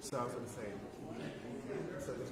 So I was going to say, so this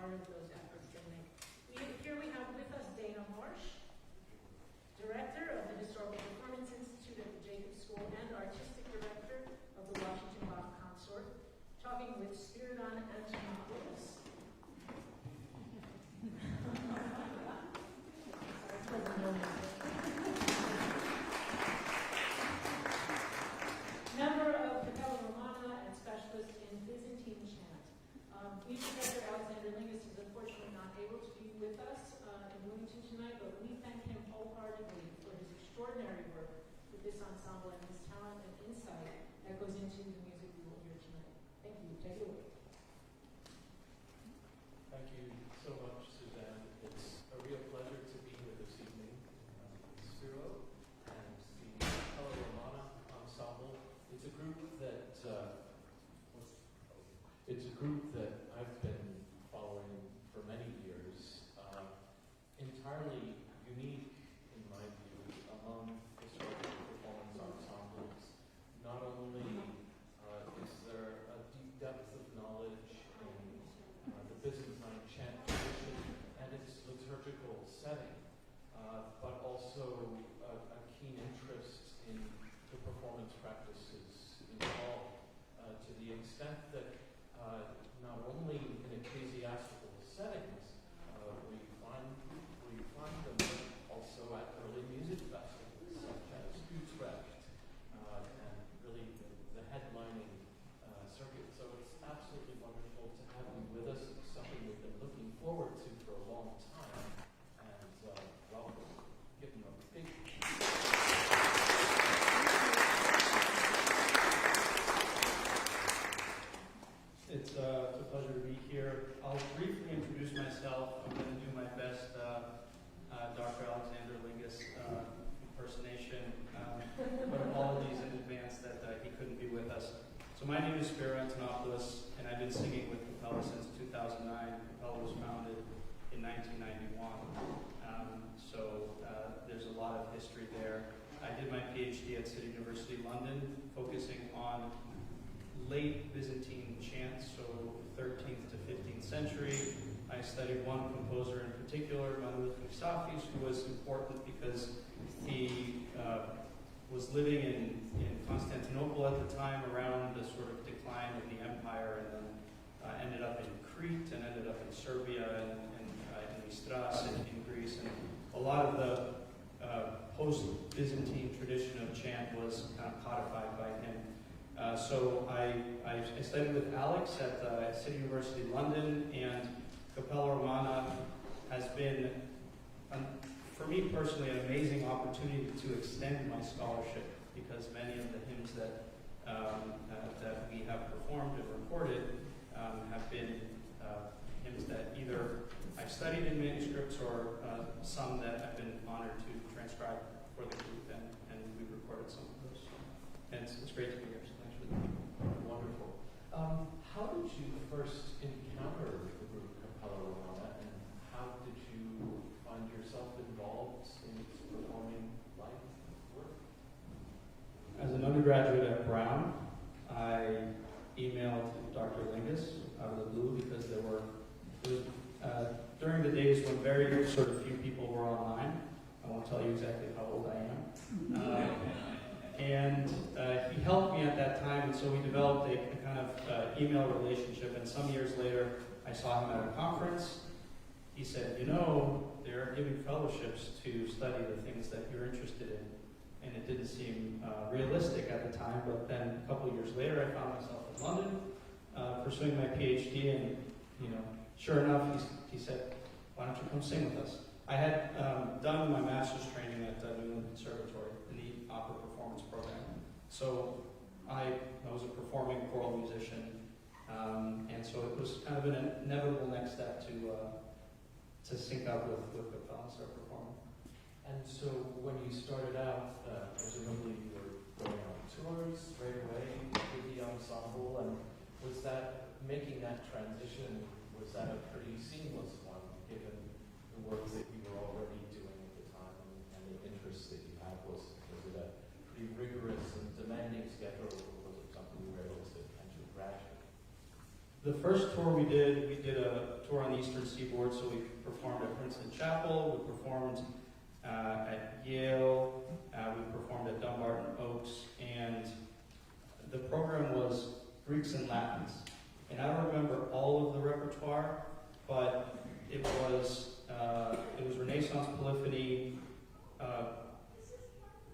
more of those efforts can make. Here we have with us Dana Marsh, Director of the Historical Performance Institute at the Jacobs School and Artistic Director of the Washington Bach Consort, talking with Spiridon Antonopoulos. Member of Capella Romana and specialist in Byzantine chant. Professor Alexander Lingus is unfortunately not able to be with us in Bloomington tonight, but we thank him wholeheartedly for his extraordinary work with this ensemble and his talent and insight that goes into the music we will hear tonight. Thank you. Take it away. Thank you so much, Suzanne. It's a real pleasure to be here this evening. Spiro and the Capella Romana Ensemble. It's a group that I've been following for many years. Entirely unique, in my view, among historical performance ensembles. Not only is there a deep depth of knowledge in the Byzantine chant tradition and its liturgical setting, but also a keen interest in the performance practices involved, to the extent that not only in ecclesiastical settings where you find them, but also at early music festivals such as Utrecht and really the headlining circuit. So it's absolutely wonderful to have you with us. It's something we've been looking forward to for a long time. And welcome. Give them a big It's a pleasure to be here. I'll briefly introduce myself. I'm going to do my best Dr. Alexander Lingus impersonation, but apologies in advance that he couldn't be with us. So my name is Spiro Antonopoulos, and I've been singing with Capella since 2009. Capella was founded in 1991, so there's a lot of history there. I did my PhD at City University London, focusing on late Byzantine chants, so 13th to 15th century. I studied one composer in particular, Manoulis Christafis, who was important because he was living in Constantinople at the time, around the sort of decline of the empire, and then ended up in Crete and ended up in Serbia and in Istras in Greece. And a lot of the post-Byzantine tradition of chant was kind of codified by him. So I studied with Alex at City University London, and Capella Romana has been, for me personally, an amazing opportunity to extend my scholarship, because many of the hymns that we have performed and recorded have been hymns that either I've studied in manuscripts or some that I've been honored to transcribe for the group, and we've recorded some of those. And it's great to be here. So thanks for that. wonderful. How did you first encounter the group Capella Romana, and how did you find yourself involved in its performing life and work? As an undergraduate at Brown, I emailed Dr. Lingus out of the blue because it was during the days when very sort of few people were online. I won't tell you exactly how old I am. And he helped me at that time, and so we developed a kind of email relationship. And some years later, I saw him at a conference. He said, they're giving fellowships to study the things that you're interested in. And it didn't seem realistic at the time, but then a couple of years later, I found myself in London pursuing my PhD, and sure enough, he said, "Why don't you come sing with us?" I had done my master's training at New England Conservatory in the opera performance program, so I was a performing choral musician, and so it was kind of an inevitable next step to sync up with Capella and start performing. And so when you started out, presumably you were going on tours right away with the ensemble, and was that, making that transition, was that a pretty seamless one, given the work that you were already doing at the time and the interests that you had? Was it a pretty rigorous and demanding schedule, or was it something you were able to enter gradually? The first tour we did a tour on the Eastern Seaboard, so we performed at Princeton Chapel, we performed at Yale, we performed at Dumbarton Oaks, and the program was Greeks and Latins. And I don't remember all of the repertoire, but it was Renaissance polyphony,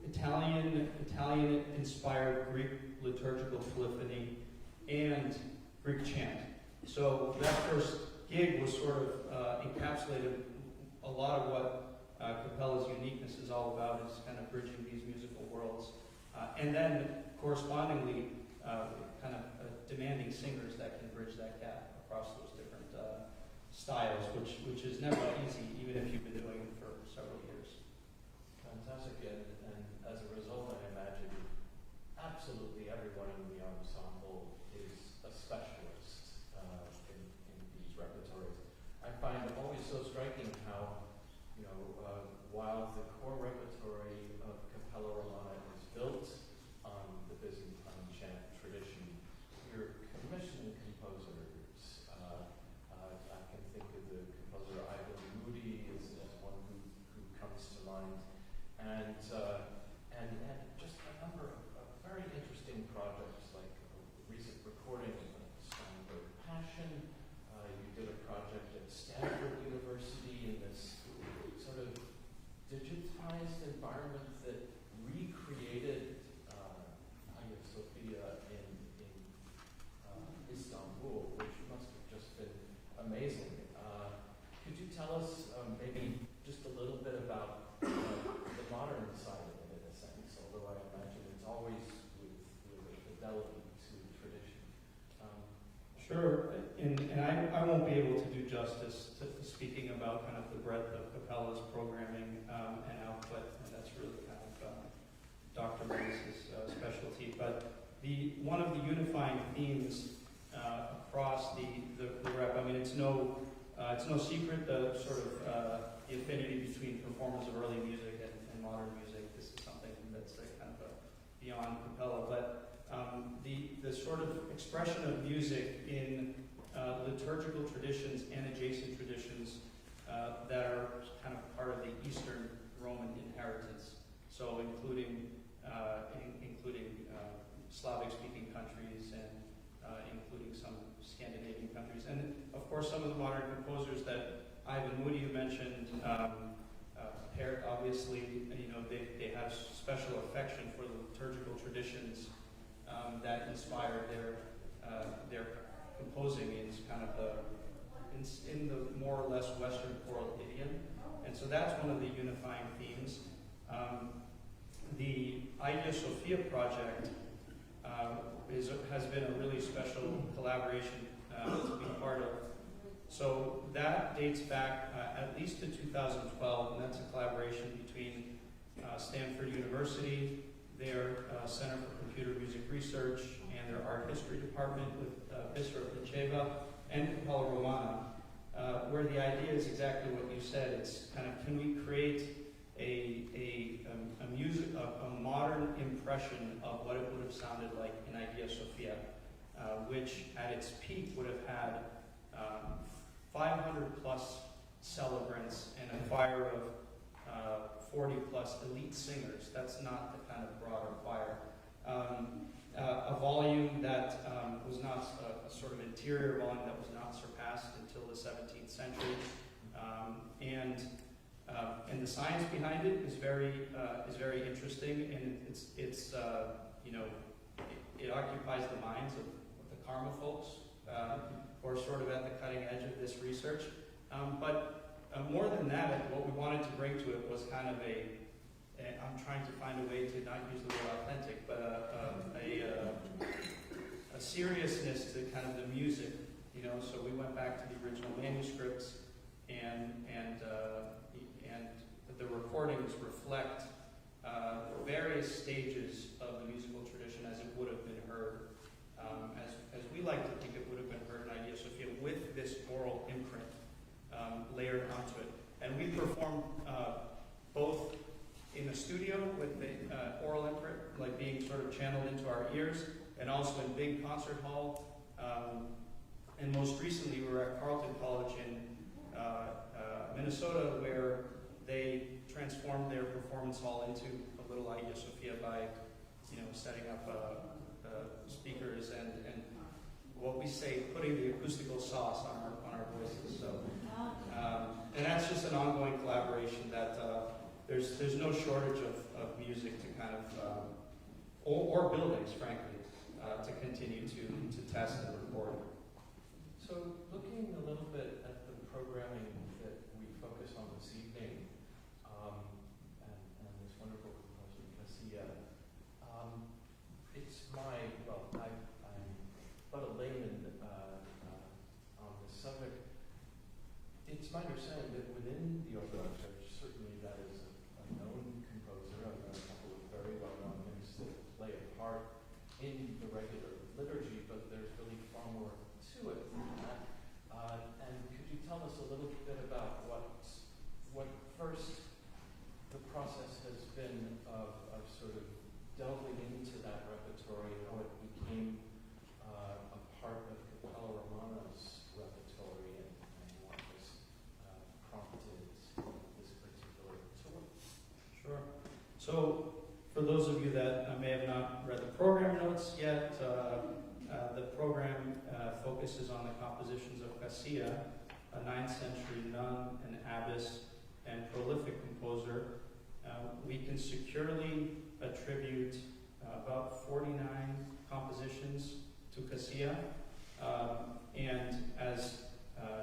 Italian-inspired Greek liturgical polyphony, and Greek chant. So that first gig was sort of encapsulated a lot of what Capella's uniqueness is all about, is kind of bridging these musical worlds. And then correspondingly, kind of demanding singers that can bridge that gap across those different styles, which is never easy, even if you've been doing it for several years. Fantastic, and as a result, I imagine absolutely everyone in the ensemble is a specialist in these repertories. I find it always so striking how, while the core repertory of Capella Romana is built on the Byzantine chant tradition, your commissioned composers, I can think of the composer Ivan Moody as one who comes to mind, and just a number of very interesting projects, like a recent recording of Steinberg Passion. You did a project at Stanford University in this sort of digitized environment that recreated Hagia Sophia in Istanbul, which must have just been amazing. Could you tell us maybe just a little bit about the modern side of it, in a sense, although I imagine it's always with a fidelity to tradition. Sure, and I won't be able to do justice to speaking about kind of the breadth of Capella's programming and output, and that's really kind of Dr. Lewis' specialty. But one of the unifying themes across the rep, I mean, it's no secret the sort of the affinity between performers of early music and modern music. This is something that's kind of beyond Capella, but the sort of expression of music in liturgical traditions and adjacent traditions that are kind of part of the Eastern Roman inheritance. So including Slavic-speaking countries and including some Scandinavian countries, and of course some of the modern composers that Ivan Moody you mentioned. Obviously, they have special affection for the liturgical traditions that inspired their composing in kind of in the more or less Western choral idiom, and so that's one of the unifying themes. The Hagia Sophia project has been a really special collaboration to be part of. So that dates back at least to 2012, and that's a collaboration between Stanford University, their Center for Computer Music Research, and their art history department with Visera Picheva and Capella Romana, where the idea is exactly what you said. It's kind of, can we create a modern impression of what it would have sounded like in Hagia Sophia, which at its peak would have had 500 plus celebrants and a choir of 40 plus elite singers. That's not the kind of broader choir. A volume that was not a sort of interior volume that was not surpassed until the 17th century, and the science behind it is very interesting, and it occupies the minds of the Karma folks who are sort of at the cutting edge of this research. But more than that, what we wanted to bring to it was kind of I'm trying to find a way to not use the word authentic, but a seriousness to kind of the music, So we went back to the original manuscripts, and the recordings reflect various stages of the musical tradition as it would have been heard, as we like to think it would have been heard in Hagia Sophia, with this oral imprint layered onto it. And we performed both in the studio with the oral imprint, like being sort of channeled into our ears, and also in big concert hall And most recently, we were at Carleton College in Minnesota, where they transformed their performance hall into a little Hagia Sophia by, setting up speakers and what we say, putting the acoustical sauce on our voices. So, and that's just an ongoing collaboration that there's no shortage of music to kind of, or buildings, frankly, to continue to test and record. So looking a little bit at the programming that we focus on this evening, and this wonderful composer, Casilla, it's I'm but a layman on this subject. It's my understanding that within the Orthodox Church, certainly that is a known composer. I've got a couple of very well-known hymns that play a part in the regular liturgy, but there's really far more to it than that. And could you tell us a little bit about what first the process has been of sort of delving into that repertory, how it became a part of Capella Romana's repertory, and what was prompted this particular tour? Sure. So, for those of you that may have not read the program notes yet, the program focuses on the compositions of Casilla, a 9th century nun, an abbess, and prolific composer. We can securely attribute about 49 compositions to Casilla. And as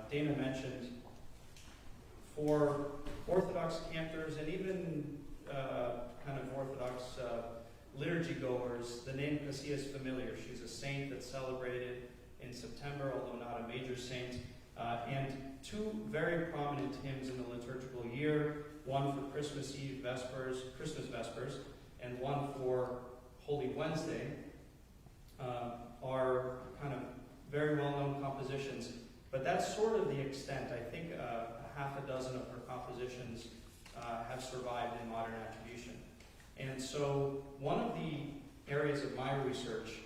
Dana mentioned, for Orthodox cantors and even kind of Orthodox liturgy goers, the name Casilla is familiar. She's a saint that's celebrated in September, although not a major saint. And two very prominent hymns in the liturgical year, one for Christmas Vespers, and one for Holy Wednesday, are kind of very well-known compositions. But that's sort of the extent. I think a half a dozen of her compositions have survived in modern attribution. And so one of the areas of my research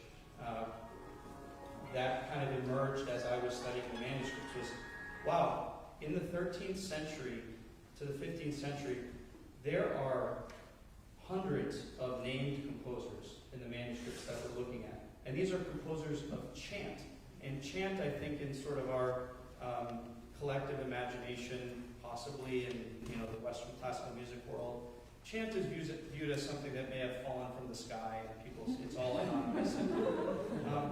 that kind of emerged as I was studying the manuscripts was, wow, in the 13th century to the 15th century, there are hundreds of named composers in the manuscripts that we're looking at. And these are composers of chant. And chant, I think, in sort of our collective imagination, possibly in the Western classical music world, chant is viewed as something that may have fallen from the sky, and it's all anonymous.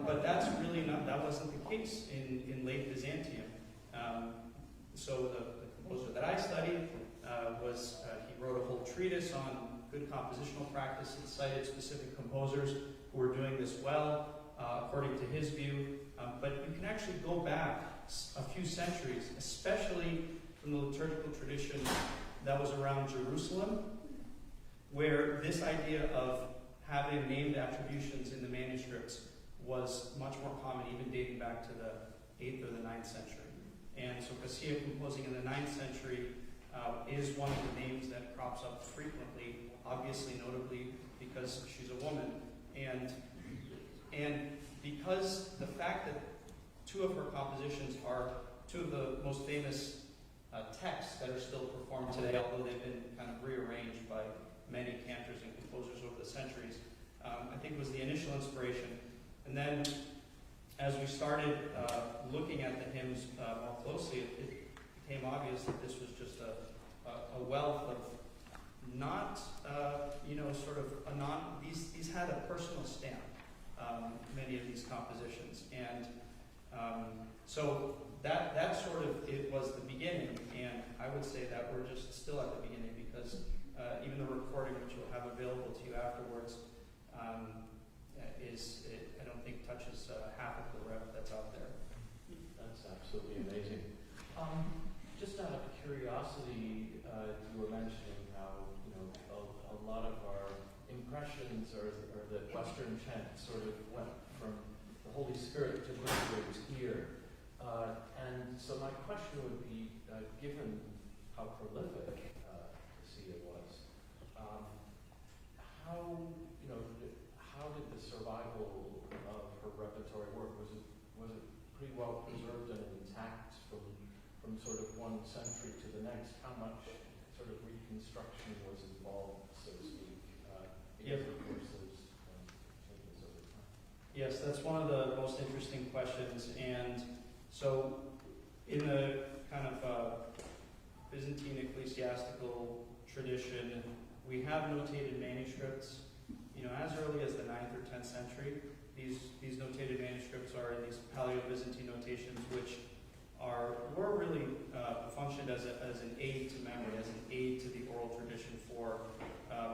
But that's really that wasn't the case in late Byzantium. So the composer that I studied he wrote a whole treatise on good compositional practice and cited specific composers who were doing this well, according to his view. But you can actually go back a few centuries, especially from the liturgical tradition that was around Jerusalem, where this idea of having named attributions in the manuscripts was much more common, even dating back to the 8th or the 9th century. And so Casilla, composing in the 9th century, is one of the names that crops up frequently, obviously notably because she's a woman. And because the fact that two of her compositions are two of the most famous texts that are still performed today, although they've been kind of rearranged by many cantors and composers over the centuries, I think was the initial inspiration. And then as we started looking at the hymns more closely, it became obvious that this was just a wealth of not, sort of these had a personal stamp, many of these compositions. And so that sort of, it was the beginning, and I would say that we're just still at the beginning, because even the recording, which you'll have available to you afterwards, I don't think touches half of the rep that's out there. That's absolutely amazing. Just out of curiosity, you were mentioning how a lot of our impressions are that Western chant sort of went from the Holy Spirit to Bridgeways here. And so my question would be, given how prolific Casilla was, how did the survival of her repertory work? Was it pretty well preserved and intact from sort of one century to the next. How much sort of reconstruction was involved, so to speak? Because of course there's changes over time. Yes, that's one of the most interesting questions. And so in the kind of Byzantine ecclesiastical tradition, we have notated manuscripts, as early as the 9th or 10th century. These notated manuscripts are in these Paleo-Byzantine notations, which were really functioned as an aid to memory, as an aid to the oral tradition for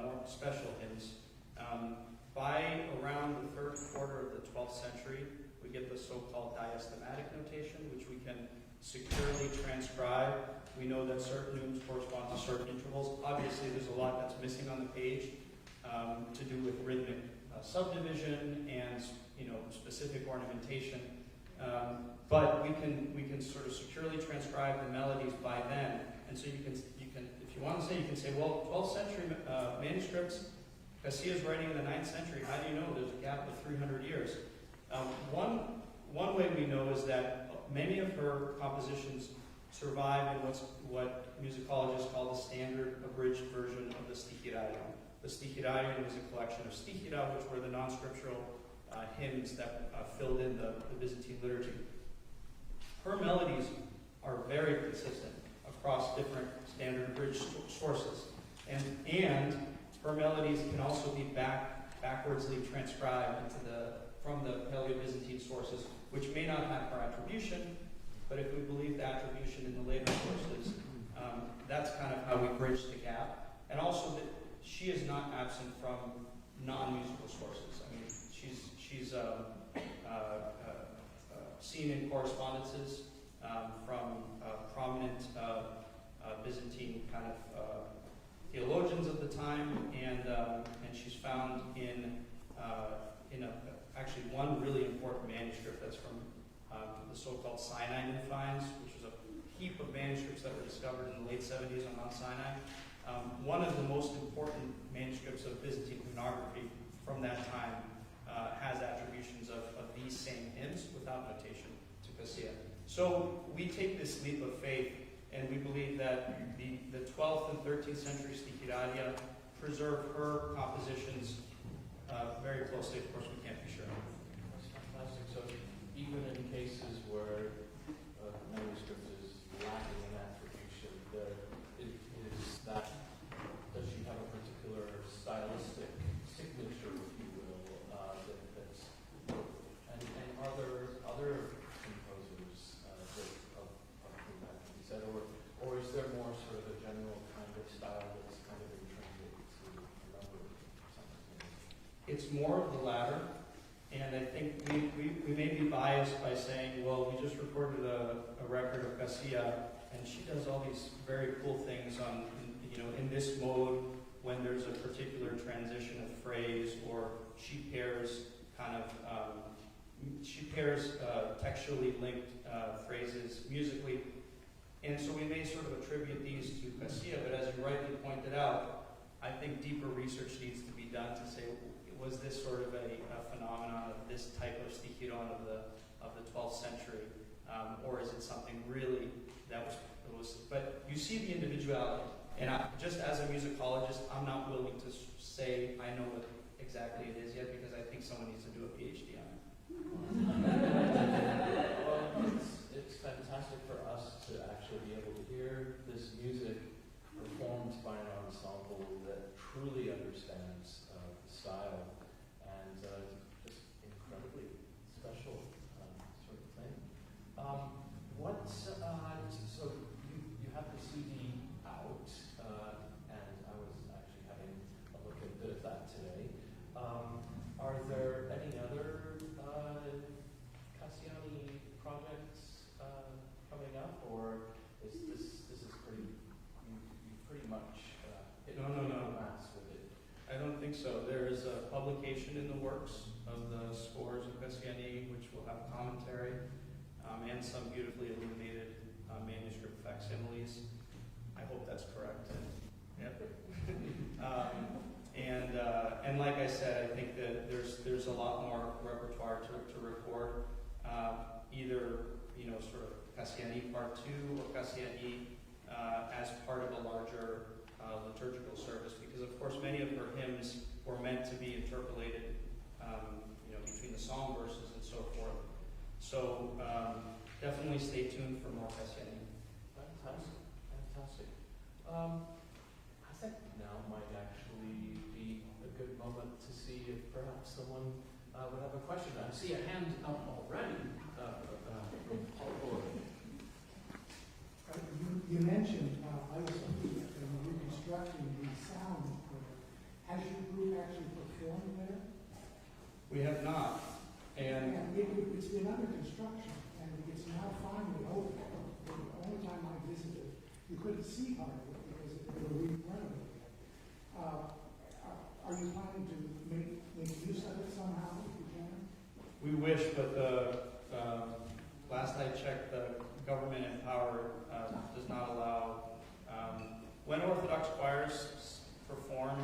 more special hymns. By around the third quarter of the 12th century, we get the so-called diastematic notation, which we can securely transcribe. We know that certain neumes correspond to certain intervals. Obviously, there's a lot that's missing on the page to do with rhythmic subdivision and specific ornamentation. But we can sort of securely transcribe the melodies by then. And so you can, if you want to say, you can say, well, 12th century manuscripts, Cassia's writing in the 9th century. How do you know there's a gap of 300 years? One way we know is that many of her compositions survive in what musicologists call the standard abridged version of the Stichirarion. The Stichirarion was a collection of stichira, which were the non-scriptural hymns that filled in the Byzantine liturgy. Her melodies are very consistent across different standard abridged sources. And her melodies can also be backwardsly transcribed from the Paleo-Byzantine sources, which may not have her attribution, but if we believe the attribution in the later sources, that's kind of how we bridge the gap. And also that she is not absent from non-musical sources. I mean, she's seen in correspondences from prominent Byzantine kind of theologians of the time, and she's found in actually one really important manuscript that's from the so-called Sinai New Finds, which was a heap of manuscripts that were discovered in the late 70s on Mount Sinai. One of the most important manuscripts of Byzantine hymnography from that time has attributions of these same hymns without notation to Cassia. So we take this leap of faith, and we believe that the 12th and 13th century Stichiraria preserve her compositions very closely. Of course, we can't be sure. That's fantastic. So even in cases where the manuscript is lacking in attribution, does she have a particular stylistic signature, if you will, and are there other composers of whom that can be said, or is there more sort of a general kind of style that's kind of intrinsic to a number of something? It's more of the latter, and I think we may be biased by saying, well, we just recorded a record of Cassia, and she does all these very cool things in this mode when there's a particular transition of phrase, or she pairs textually linked phrases musically. And so we may sort of attribute these to Cassia, but as you rightly pointed out, I think deeper research needs to be done to say, was this sort of a phenomenon of this type of stichiron of the 12th century, or is it something really that was? But you see the individuality, and just as a musicologist, I'm not willing to say I know what exactly it is yet, because I think someone needs to do a PhD on it. Well, it's fantastic for us to actually be able to hear this music performed by an ensemble that truly understands the style, and just incredibly special sort of thing. So you have the CD out, and I was actually having a look at a bit of that today. Are there any other Cassiani projects coming up, or is this is pretty you pretty much hit No. the mass with it? I don't think so. There is a publication in the works of the scores of Cassiani, which will have commentary and some beautifully illuminated manuscript facsimiles. I hope that's correct. Yep. And like I said, I think that there's a lot more repertoire to record. either, sort of Cassiani Part 2 or Cassiani as part of a larger liturgical service, because of course many of her hymns were meant to be interpolated, between the psalm verses and so forth. So definitely stay tuned for more Cassiani. Fantastic, fantastic. I think now might actually be a good moment to see if perhaps someone would have a question. I see a hand up already from Paul Bullard. You mentioned, I was reconstructing the sound recording. Has your group actually performed there? We have not. And It's been under construction, and it's now finally open. The only time I visited, you couldn't see part of it because they were renovating it. Are you planning to make use of it somehow, if you can? we wish, but last I checked, the government in power does not allow. When Orthodox choirs perform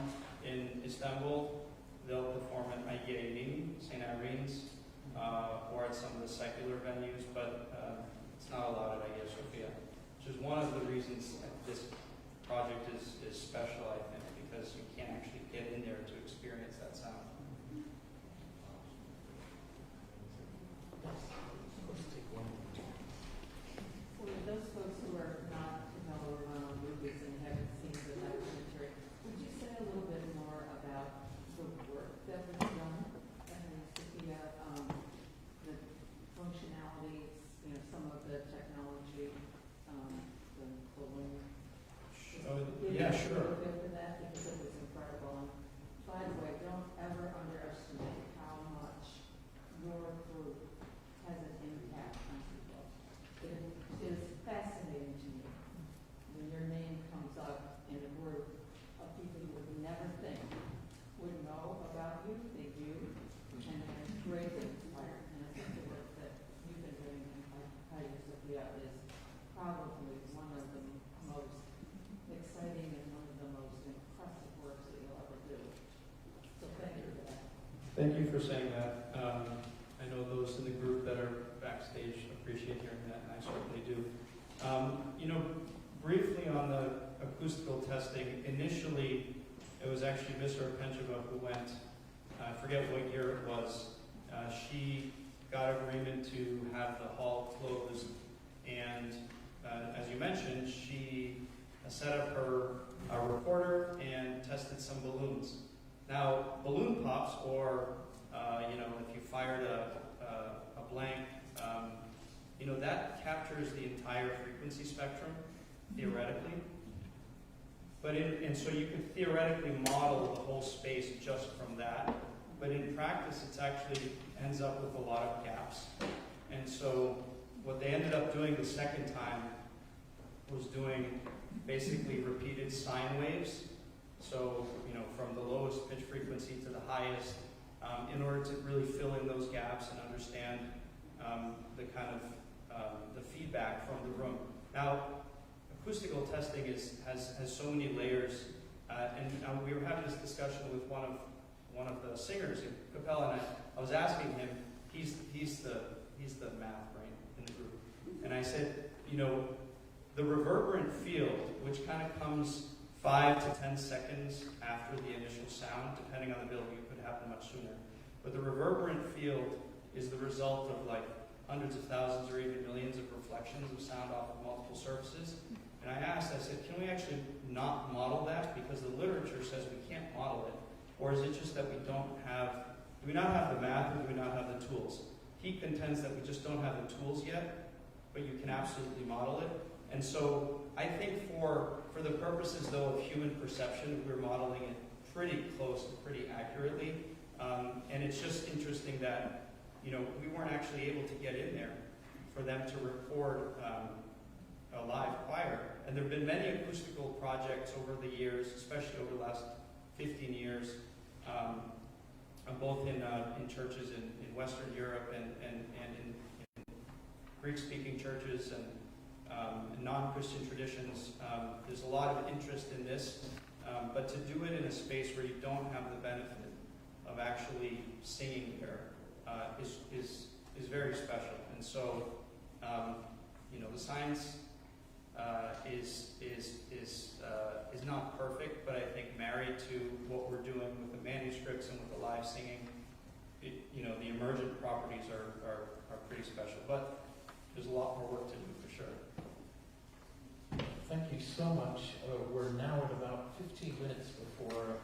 in Istanbul, they'll perform at Hagia St. Irene's, or at some of the secular venues, but it's not allowed at Hagia Sophia, which is one of the reasons that this project is special, I think, because you can't actually get in there to experience that sound. Let's take one. For those folks who are not familiar with Ronald Lucas and haven't seen the documentary, would you say a little bit more about the work that was done at Sophia, the functionalities, some of the technology, the balloon? Yeah, sure. Give a bit for that because it was incredible. And by the way, don't ever underestimate how much your group has an impact on people. It is fascinating to me when your name comes up in a group of people you would never think would know about you, they do, and they're greatly inspired. And I think the work that you've been doing in Hagia Sophia is probably one of the most exciting and one of the most impressive works that you'll ever do. So thank you for that. Thank you for saying that. I know those in the group that are backstage appreciate hearing that, and I certainly do. Briefly on the acoustical testing, initially it was actually Ms. Arpencheva who went, I forget what year it was, she got agreement to have the hall closed, and as you mentioned, she set up her recorder and tested some balloons. Now, balloon pops, or if you fired a blank, that captures the entire frequency spectrum, theoretically. And so you could theoretically model the whole space just from that. But in practice, it actually ends up with a lot of gaps. And so what they ended up doing the second time was doing basically repeated sine waves. So, from the lowest pitch frequency to the highest, in order to really fill in those gaps and understand the kind of the feedback from the room. Now, acoustical testing has so many layers, and we were having this discussion with one of the singers in Capella, and I was asking him, he's the math brain in the group, and I said, the reverberant field, which kind of comes 5 to 10 seconds after the initial sound, depending on the building, it could happen much sooner. But the reverberant field is the result of like hundreds of thousands or even millions of reflections of sound off of multiple surfaces. And I said, can we actually not model that? Because the literature says we can't model it. Or is it just that do we not have the math, or do we not have the tools? He contends that we just don't have the tools yet, but you can absolutely model it. And so I think for the purposes, though, of human perception, we're modeling it pretty close to pretty accurately. And it's just interesting that, we weren't actually able to get in there for them to record a live choir. And there have been many acoustical projects over the years, especially over the last 15 years, both in churches in Western Europe and in Greek-speaking churches and non-Christian traditions. There's a lot of interest in this, but to do it in a space where you don't have the benefit of actually singing there is very special. And so, the science is not perfect, but I think married to what we're doing with the manuscripts and with the live singing, the emergent properties are pretty special. But there's a lot more work to do for sure. Thank you so much. We're now at about 15 minutes before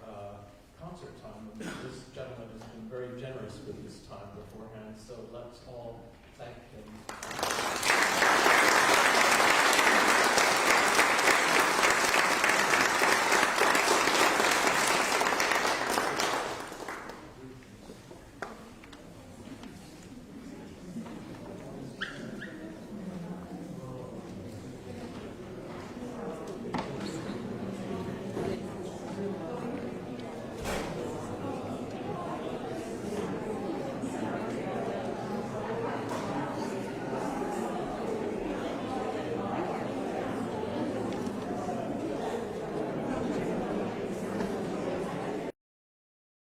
concert time. This gentleman has been very generous with his time beforehand, so let's all thank him.